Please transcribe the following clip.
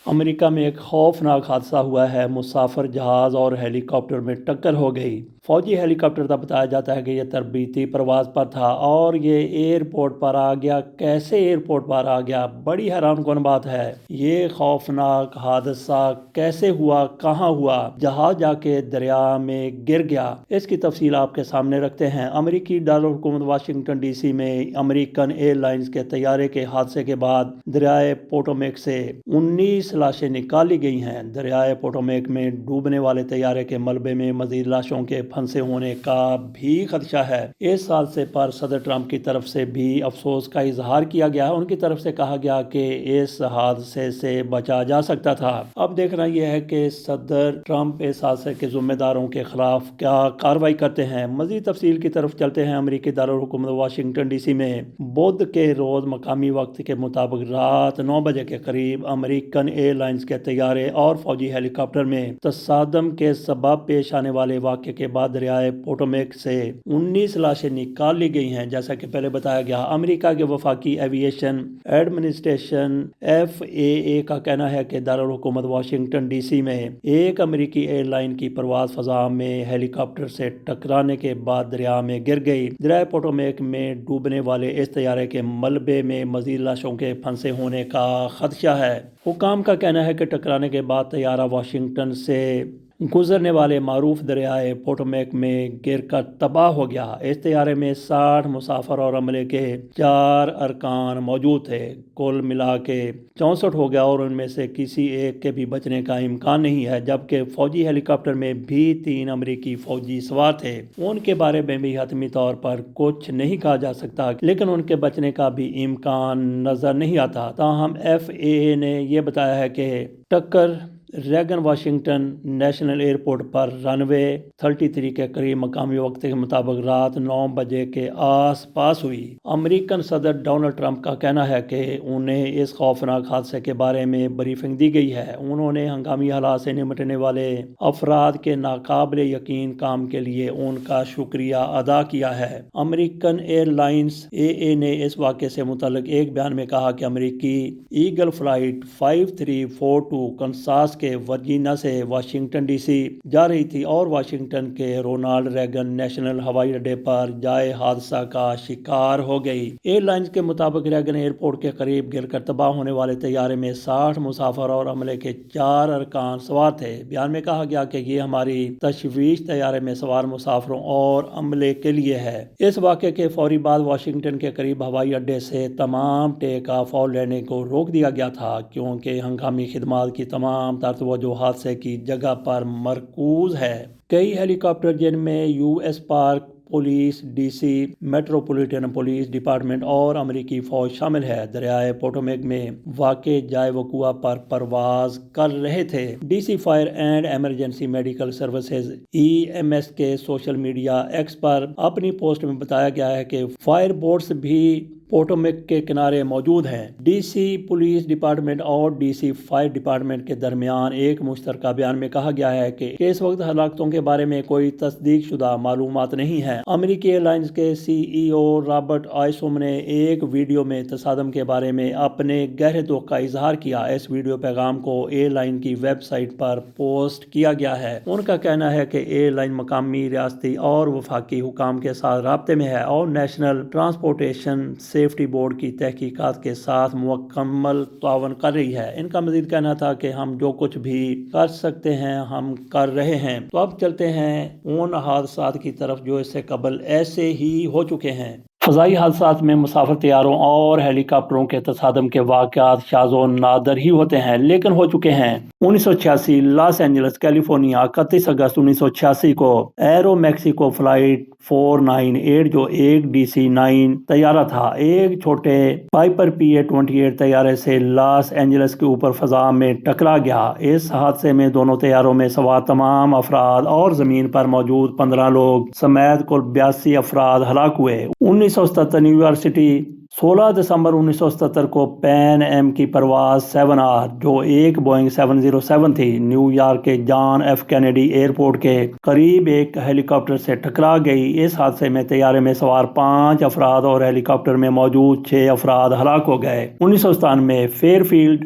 امریکہ میں ایک خوفناک حادثہ ہوا ہے۔ مسافر جہاز اور ہیلی کاپٹر میں ٹکر ہو گئی۔ فوجی ہیلی کاپٹر کا بتایا جاتا ہے کہ یہ تربیتی پرواز پر تھا اور یہ ایئرپورٹ پر آ گیا۔ کیسے ایئرپورٹ پر آ گیا؟ بڑی حیران کن بات ہے۔ یہ خوفناک حادثہ کیسے ہوا، کہاں ہوا؟ جہاز جا کے دریا میں گر گیا۔ اس کی تفصیل آپ کے سامنے رکھتے ہیں۔ امریکی دارالحکومت واشنگٹن ڈی سی میں امریکن ایئر لائنز کے طیارے کے حادثے کے بعد دریائے پوٹومیک سے 19 لاشیں نکالی گئی ہیں۔ دریائے پوٹومیک میں ڈوبنے والے طیارے کے ملبے میں مزید لاشوں کے پھنسے ہونے کا بھی خدشہ ہے۔ اس حادثے پر صدر ٹرمپ کی طرف سے بھی افسوس کا اظہار کیا گیا ہے۔ ان کی طرف سے کہا گیا کہ اس حادثے سے بچا جا سکتا تھا۔ اب دیکھنا یہ ہے کہ صدر ٹرمپ اس حادثے کے ذمہ داروں کے خلاف کیا کارروائی کرتے ہیں۔ مزید تفصیل کی طرف چلتے ہیں۔ امریکی دارالحکومت واشنگٹن ڈی سی میں بدھ کے روز مقامی وقت کے مطابق رات 9 بجے کے قریب امریکن ایئر لائنز کے طیارے اور فوجی ہیلی کاپٹر میں تصادم کے سبب پیش آنے والے واقعے کے بعد دریائے پوٹومیک سے 19 لاشیں نکال لی گئی ہیں۔ جیسا کہ پہلے بتایا گیا، امریکہ کے وفاقی ایوییشن ایڈمنسٹریشن FAA کا کہنا ہے کہ دارالحکومت واشنگٹن ڈی سی میں ایک امریکی ایئر لائن کی پرواز فضا میں ہیلی کاپٹر سے ٹکرانے کے بعد دریا میں گر گئی۔ دریائے پوٹومیک میں ڈوبنے والے اس طیارے کے ملبے میں مزید لاشوں کے پھنسے ہونے کا خدشہ ہے۔ حکام کا کہنا ہے کہ ٹکرانے کے بعد طیارہ واشنگٹن سے گزرنے والے معروف دریائے پوٹومیک میں گر کر تباہ ہو گیا۔ اس طیارے میں 60 مسافر اور عملے کے 4 ارکان موجود تھے۔ کل ملا کے 64 ہو گیا اور ان میں سے کسی ایک کے بھی بچنے کا امکان نہیں ہے، جبکہ فوجی ہیلی کاپٹر میں بھی 3 امریکی فوجی سوار تھے۔ ان کے بارے میں بھی حتمی طور پر کچھ نہیں کہا جا سکتا، لیکن ان کے بچنے کا بھی امکان نظر نہیں آتا۔ تاہم FAA نے یہ بتایا ہے کہ ٹکر ریگن واشنگٹن نیشنل ایئرپورٹ پر رن وے 33 کے قریب مقامی وقت کے مطابق رات 9 بجے کے آس پاس ہوئی۔ امریکن صدر ڈونلڈ ٹرمپ کا کہنا ہے کہ انہیں اس خوفناک حادثے کے بارے میں بریفنگ دی گئی ہے۔ انہوں نے ہنگامی حالات سے نمٹنے والے افراد کے ناقابل یقین کام کے لیے ان کا شکریہ ادا کیا ہے۔ امریکن ایئر لائنز AA نے اس واقعے سے متعلق ایک بیان میں کہا کہ امریکی ایگل فلائٹ 5342 کنساس کے ورجینیا سے واشنگٹن ڈی سی جا رہی تھی اور واشنگٹن کے رونالڈ ریگن نیشنل ہوائی اڈے پر جائے حادثہ کا شکار ہو گئی۔ ایئر لائنز کے مطابق ریگن ایئرپورٹ کے قریب گر کر تباہ ہونے والے طیارے میں 60 مسافر اور عملے کے 4 ارکان سوار تھے۔ بیان میں کہا گیا کہ یہ ہماری تشویش طیارے میں سوار مسافروں اور عملے کے لیے ہے۔ اس واقعے کے فوری بعد واشنگٹن کے قریب ہوائی اڈے سے تمام ٹیک آف اور لینڈنگ کو روک دیا گیا تھا، کیونکہ ہنگامی خدمات کی تمام توجہ حادثے کی جگہ پر مرکوز ہے۔ کئی ہیلی کاپٹر جن میں US park police, DC metropolitan police department اور امریکی فوج شامل ہے، دریائے پوٹومیک میں واقع جائے وقوع پر پرواز کر رہے تھے۔ DC fire and emergency medical services EMS کے سوشل میڈیا ایکس پر اپنی پوسٹ میں بتایا گیا ہے کہ فائر بوٹس بھی پوٹومیک کے کنارے موجود ہیں۔ DC پولیس ڈپارٹمنٹ اور DC فائر ڈپارٹمنٹ کے درمیان ایک مشترکہ بیان میں کہا گیا ہے کہ اس وقت ہلاکتوں کے بارے میں کوئی تصدیق شدہ معلومات نہیں ہیں۔ امریکی ایئر لائنز کے CEO رابرٹ آئسوم نے ایک ویڈیو میں تصادم کے بارے میں اپنے گہرے دکھ کا اظہار کیا۔ اس ویڈیو پیغام کو ایئر لائن کی ویب سائٹ پر پوسٹ کیا گیا ہے۔ ان کا کہنا ہے کہ ایئر لائن مقامی، ریاستی اور وفاقی حکام کے ساتھ رابطے میں ہے اور نیشنل ٹرانسپورٹیشن سیفٹی بورڈ کی تحقیقات کے ساتھ مکمل تعاون کر رہی ہے۔ ان کا مزید کہنا تھا کہ ہم جو کچھ بھی کر سکتے ہیں ہم کر رہے ہیں۔ تو اب چلتے ہیں ان حادثات کی طرف جو اس سے قبل ایسے ہی ہو چکے ہیں۔ فضائی حادثات میں مسافر طیاروں اور ہیلی کاپٹروں کے تصادم کے واقعات شاذ و نادر ہی ہوتے ہیں، لیکن ہو چکے ہیں۔ 1986 لاس اینجلس کیلیفورنیا 31 اگست 1986 کو ایرو میکسیکو فلائٹ 498 جو ایک DC-9 طیارہ تھا، ایک چھوٹے پائپر PA-28 طیارے سے لاس اینجلس کے اوپر فضا میں ٹکرا گیا۔ اس حادثے میں دونوں طیاروں میں سوار تمام افراد اور زمین پر موجود 15 لوگ سمیت کل 82 افراد ہلاک ہوئے۔ 1977 نیویارک سٹی 16 دسمبر 1977 کو پین ایم کی پرواز 7R جو ایک بوئنگ 707 تھی، نیو یارک کے جان ایف کینیڈی ایئرپورٹ کے قریب ایک ہیلی کاپٹر سے ٹکرا گئی۔ اس حادثے میں طیارے میں سوار 5 افراد اور ہیلی کاپٹر میں موجود 6 افراد ہلاک ہو گئے۔ 1997 فیئر فیلڈ